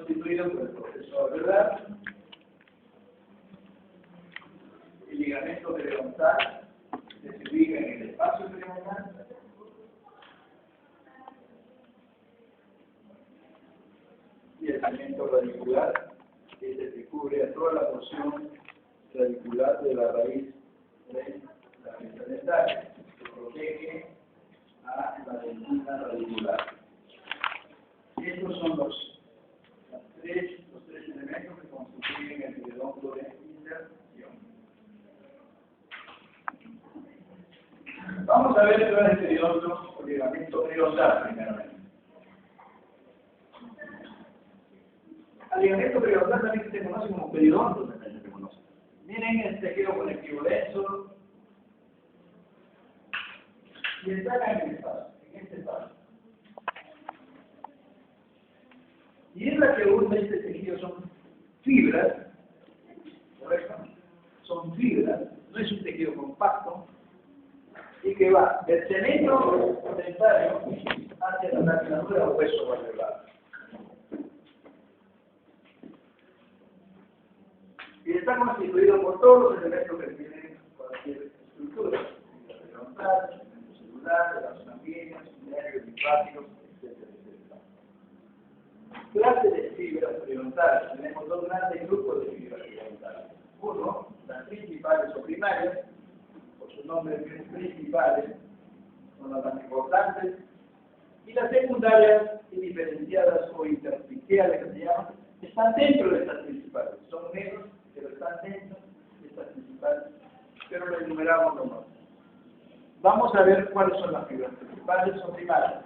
constituido por el proceso alveolar, el ligamento periodontal, que se ubica en el espacio periodontal, y el segmento radicular, que es el que cubre a toda la porción radicular de la raíz de la pieza dental, que protege a la dentina radicular. Estos son los tres elementos que constituyen el periodonto de inserción. Vamos a ver el plan de periodonto o ligamento periodontal primeramente. Al ligamento periodontal también se conoce como periodonto, también se conoce. Miren el tejido conectivo denso y está acá en el espacio, en este espacio. Y en la que une este tejido son fibras, ¿correcto? Son fibras, no es un tejido compacto, y que va del cemento dentario hacia la laminadura o hueso alveolar. Y está constituido por todos los elementos que tienen cualquier estructura, la periodontal, el celular, las sanguíneas, nervios, linfáticos, etc. Clase de fibras periodontales. Tenemos dos grandes grupos de fibras periodontales. Uno, las principales o primarias, por su nombre principales, son las más importantes, y las secundarias y diferenciadas o intersticiales, que se llaman, están dentro de estas principales. Son menos, pero están dentro de estas principales, pero lo enumeramos nomás. Vamos a ver cuáles son las fibras principales o primarias.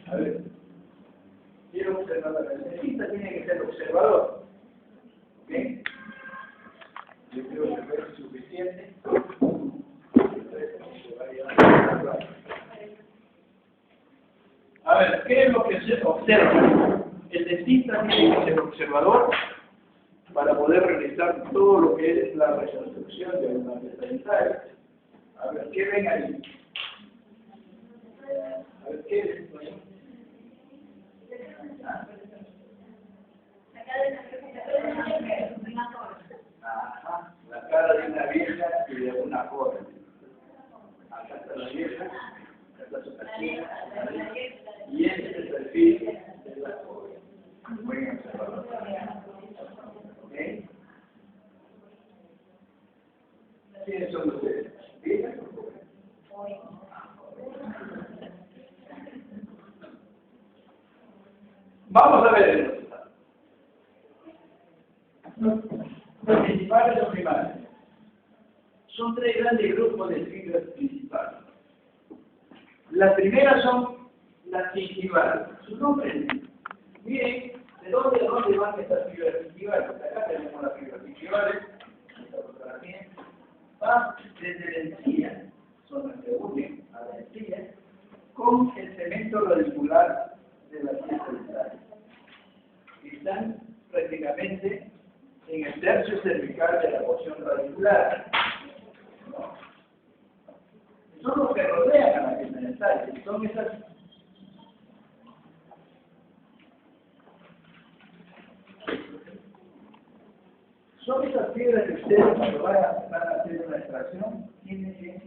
A ver, quiero observar la dentista, tiene que ser observador. ¿Ok? Yo creo que fue suficiente. A ver, ¿qué es lo que se observa? El dentista tiene que ser observador para poder realizar todo lo que es la reconstrucción de una pieza dental. A ver, ¿qué ven ahí? A ver, ¿qué es esto ahí? Ajá, la cara de una vieja y de una joven. Acá está la vieja, acá está su casita, y este es el perfil de la joven. Buen observador. ¿Ok? ¿Quiénes son ustedes? ¿Viejas o jóvenes? Vamos a ver el resultado. Los principales o primarias. Son tres grandes grupos de fibras principales. Las primeras son las gingivales. Su nombre es, miren, ¿de dónde van estas fibras gingivales? Acá tenemos las fibras gingivales, esta fotografía, va desde la encía, son las que unen a la encía, con el cemento radicular de la pieza dental. Están prácticamente en el tercio cervical de la porción radicular. ¿No? Son los que rodean a la pieza dental. Son esas fibras que ustedes cuando van a hacer una extracción tienen que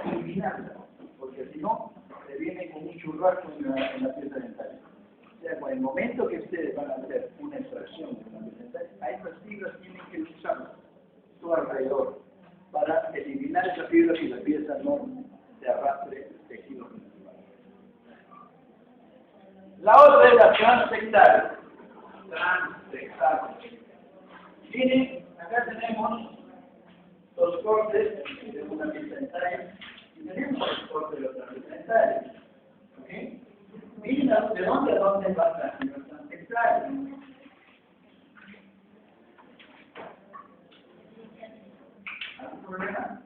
eliminarlas, porque si no, se viene con un churrasco en la pieza dental. O sea, en el momento que ustedes van a hacer una extracción de una pieza dental, a esas fibras tienen que usarlas todo alrededor para eliminar esas fibras y la pieza no se arrastre el tejido principal. La otra es la transectal. Miren, acá tenemos los cortes de una pieza dental y tenemos los cortes de otra pieza dental. ¿Ok? Miren de dónde a dónde va la fibra transectal. ¿Algún problema?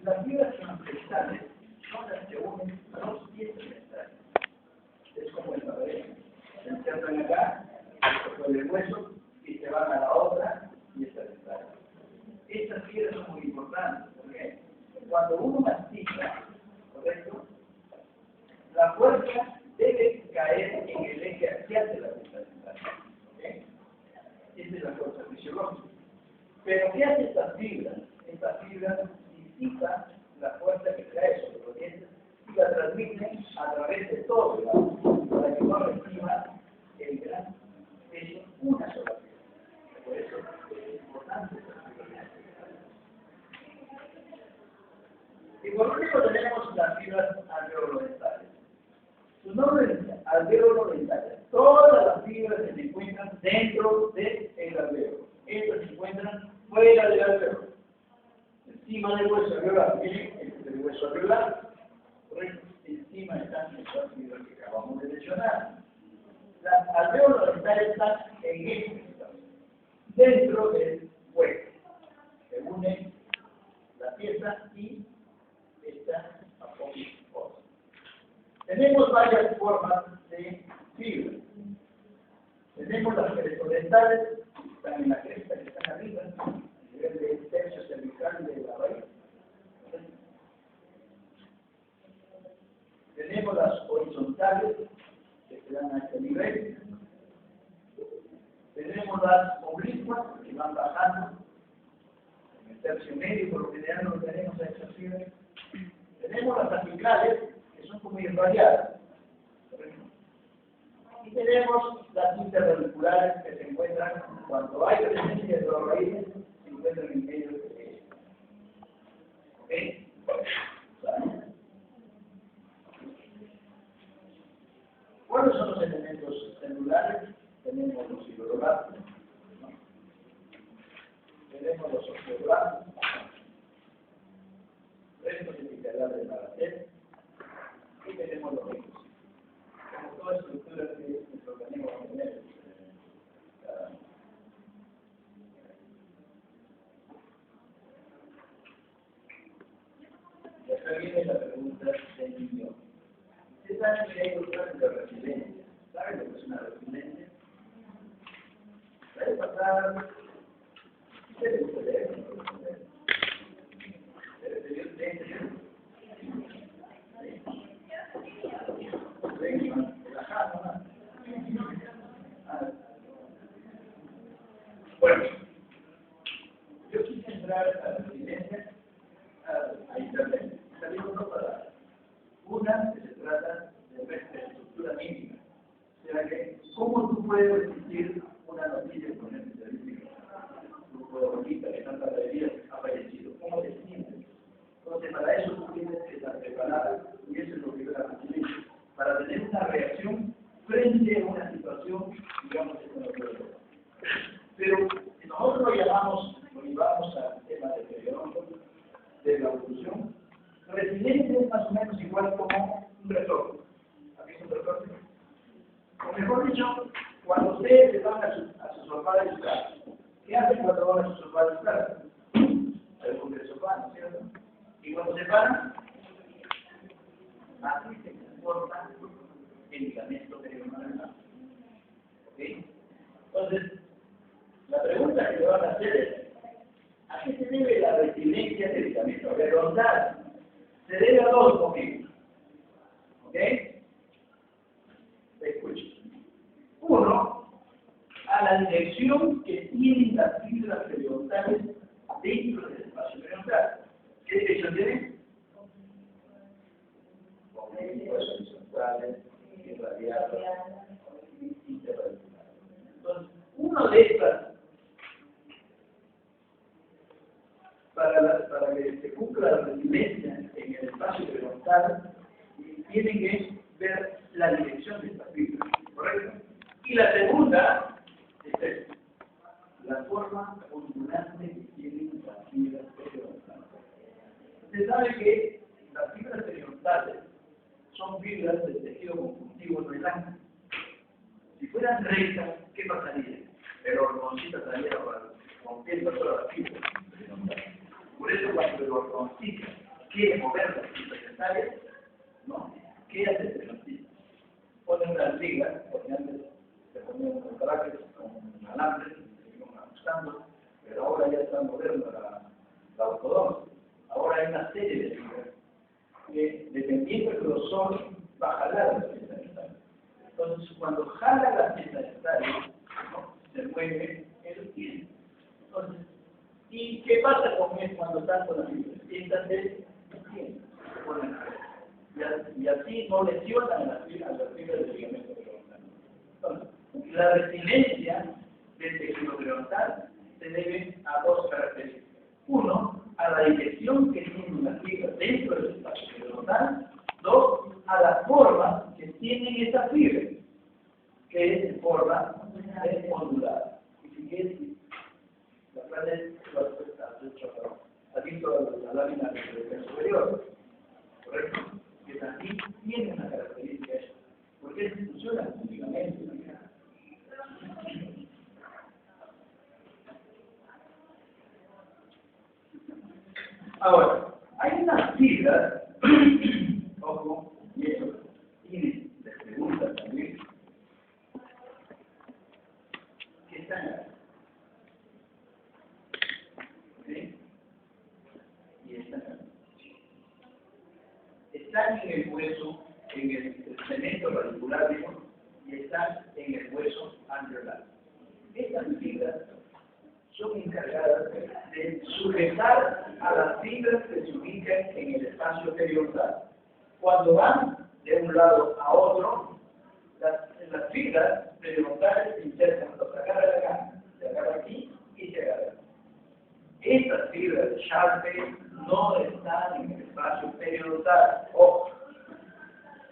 Las fibras transectales son las que unen dos piezas dentales. Es como el cabello. Se insertan acá, con el hueso, y se van a la otra y esta dental. Estas fibras son muy importantes, porque cuando uno mastica, fuerza debe caer en el eje axial de la pieza dental. ¿Okay? Esa es la fuerza fisiológica. Pero ¿qué hace estas fibras? Estas fibras disipan la fuerza que trae sobre los dientes y la transmiten a través de todo el lado, para que no reciba el gran peso una sola fibra. Por eso es importante estas fibras. Y por último tenemos las fibras alveolo-dentales. Su nombre es alveolo-dentales. Todas las fibras que se encuentran dentro del alveolo. Estas se encuentran fuera del alveolo. Encima del hueso alveolar, miren, este es el hueso alveolar. Correcto. Encima están estas fibras que acabamos de mencionar. Las alveolos dentales están en este espacio, dentro del hueso. Se une la pieza y esta apófisis ósea. Tenemos varias formas de fibras. Tenemos las crestodentales, que están en la cresta, que están arriba, a nivel del tercio cervical de la raíz. Tenemos las horizontales, que se dan a este nivel. Tenemos las oblicuas, que van bajando. En el tercio medio, por lo general, no tenemos a esas fibras. Tenemos las apicales, que son como irradiadas. Y tenemos las interradiculares, que se encuentran cuando hay presencia de los raíces, se encuentran en medio de ellos. ¿Ok? ¿Cuáles son los elementos celulares? Tenemos los fibroblastos, ¿no? Tenemos los osteoblastos, restos epiteliales de Maracel, y tenemos los ricos. Como toda estructura que nuestro organismo va a tener cada uno. Y acá viene la pregunta del millón. ¿Ustedes saben que hay doctores de resiliencia? ¿Saben lo que es una resiliencia? La vez pasada, ¿qué le gusta leer? Bueno, yo quise entrar a la resiliencia a internet. Salimos dos palabras. Una que se trata de estructura mínima. O sea que, ¿cómo tú puedes resistir una noticia con el estadístico? Tu protagonista que tanta alegría ha fallecido. ¿Cómo te sientes? Entonces, para eso tú tienes que estar preparada, y eso es lo que yo la resiliencia, para tener una reacción frente a una situación, digamos, que no puede ser. Pero si nosotros lo llevamos al tema del periodo de la evolución, la resiliencia es más o menos igual como un retorno. ¿Has visto un retorno? O mejor dicho, cuando ustedes se van a su sofá de su casa, ¿qué hacen cuando van a su sofá de su casa? Se ponen el sofá, ¿no es cierto? Y cuando se paran, así se comporta el ligamento periodontal. ¿Ok? Entonces, la pregunta que te van a hacer es, ¿a qué se debe la resiliencia del ligamento periodontal? Se debe a dos motivos. ¿Ok? Escuchen. Uno, a la dirección que tienen las fibras periodontales dentro del espacio periodontal. ¿Qué dirección tienen? Horizontales, irradiadas, interradiculares. Entonces, uno de estas, para que se cumpla la resiliencia en el espacio periodontal, tienen que ver la dirección de esta fibra, ¿correcto? Y la segunda es esta, la forma ondulante que tienen las fibras periodontales. Usted sabe que las fibras periodontales son fibras del tejido conjuntivo no blanco. Si fueran rectas, ¿qué pasaría? El ortodoncista estaría rompiendo todas las fibras periodontales. Por eso cuando el ortodoncista quiere mover las fibras dentales, ¿no? ¿Qué hace el ortodoncista? Pone unas ligas, porque antes se ponían con brackets, con alambres, se iban ajustando, pero ahora ya está moderno la ortodoncia. Ahora hay una serie de fibras que, dependiendo del grosor, va a jalar la pieza dental. Entonces, cuando jala la pieza dental, ¿no?, se mueve el diente. Entonces, ¿y qué pasa con él cuando están con la fibra? Estas veces se ponen y así no lesionan a la fibra del ligamento periodontal. Entonces, la resiliencia del tejido periodontal se debe a dos características. Uno, a la dirección que tiene la fibra dentro del espacio periodontal. Dos, a la forma que tiene esa fibra, que es en forma ondulada. Y si quieres, la plana has visto la lámina del superior, ¿correcto? Que también tiene una característica, porque funciona únicamente. Ahora, hay unas fibras, ojo, y eso tiene las preguntas también, que están aquí. ¿Sí? Y están aquí. Están en el hueso, en el cemento radicular, y están en el hueso angular. Estas fibras son encargadas de sujetar a las fibras que se ubican en el espacio periodontal. Cuando van de un lado a otro, las fibras periodontales se insertan, se agarran acá, se agarran aquí y se agarran. Estas fibras de Sharpe no están en el espacio periodontal. Ojo,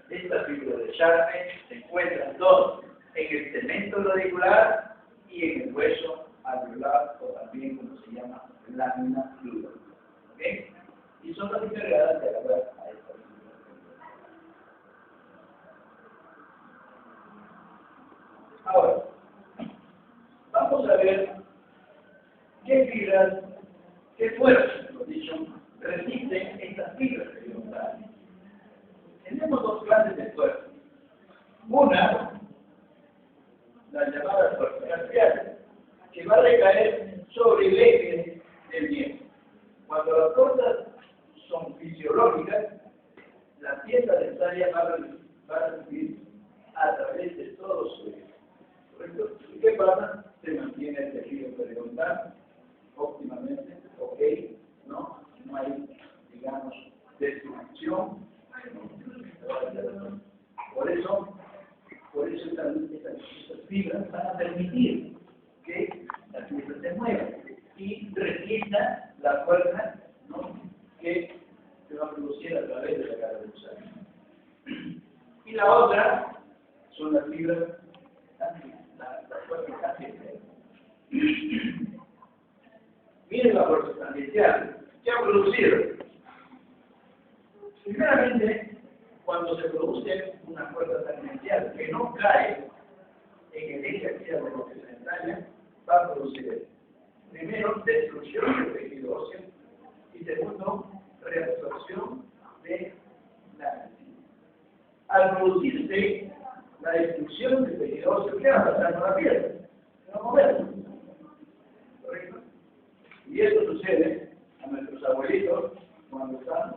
estas fibras de Sharpe se encuentran dos en el cemento radicular y en el hueso alveolar, o también como se llama lámina fluida. ¿Ok? Y son las encargadas de agarrar a esta fibra. Ahora, vamos a ver qué fibras, qué fuerzas, mejor dicho, resisten estas fibras periodontales. Tenemos dos clases de fuerzas. Una, la llamada fuerza parcial, que va a recaer sobre el eje del diente. Cuando las cosas son fisiológicas, la pieza dentaria va a recibir a través de todo su eje. ¿Correcto? ¿Y qué pasa? Se mantiene el tejido periodontal óptimamente, ok, ¿no? No hay, digamos, destrucción. Por eso estas fibras van a permitir que la pieza se mueva y resista la fuerza, ¿no?, que se va a producir a través de la cara del usar. Y la otra son las fibras, las fuerzas tangenciales. Miren la fuerza tangencial. ¿Qué ha producido? Primeramente, cuando se produce una fuerza tangencial que no cae en el eje axial de lo que se entraña, va a producir, primero, destrucción del tejido óseo y segundo, reabsorción de la enzima. Al producirse la destrucción del tejido óseo, ¿qué va a pasar con la piel? Se va a mover. ¿Correcto? Y esto sucede a nuestros abuelitos cuando están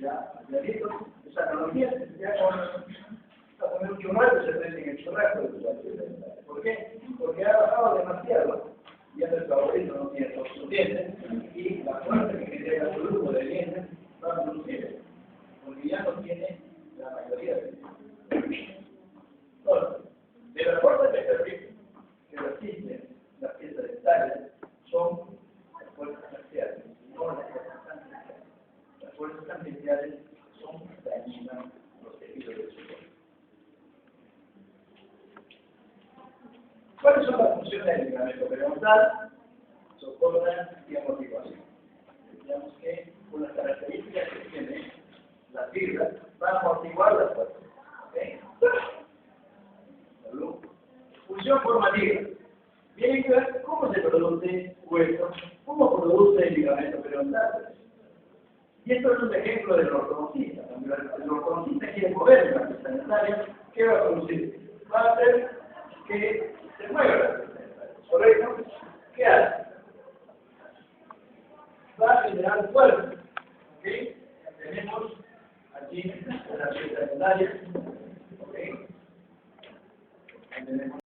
ya ancianitos, sacan los dientes, ya con poner un churrasco se prenden el churrasco de sus dientes. ¿Por qué? Porque ha bajado demasiado. Ya nuestro abuelito no tiene todos sus dientes y la fuerza que genera su grupo de dientes va a producir, porque ya no tiene la mayoría de dientes. Entonces, de la fuerza que resisten las piezas dentales son las fuerzas axiales, no las fuerzas tangenciales. Las fuerzas tangenciales son dañinas los tejidos del suelo. ¿Cuáles son las funciones del ligamento periodontal? Soportan y amortiguación. Digamos que con las características que tiene la fibra va a amortiguar las fuerzas. ¿Okay? Función formativa. Tienen que ver cómo se produce hueso, cómo produce el ligamento periodontal. Y esto es un ejemplo del ortodoncista. Cuando el ortodoncista quiere mover la pieza dentaria, ¿qué va a producir? Va a hacer que se mueva la pieza dentaria. ¿Correcto? ¿Qué hace? Va a generar fuerza. ¿Okay? Tenemos ¿sí? Relaciones secundarias. ¿Ok?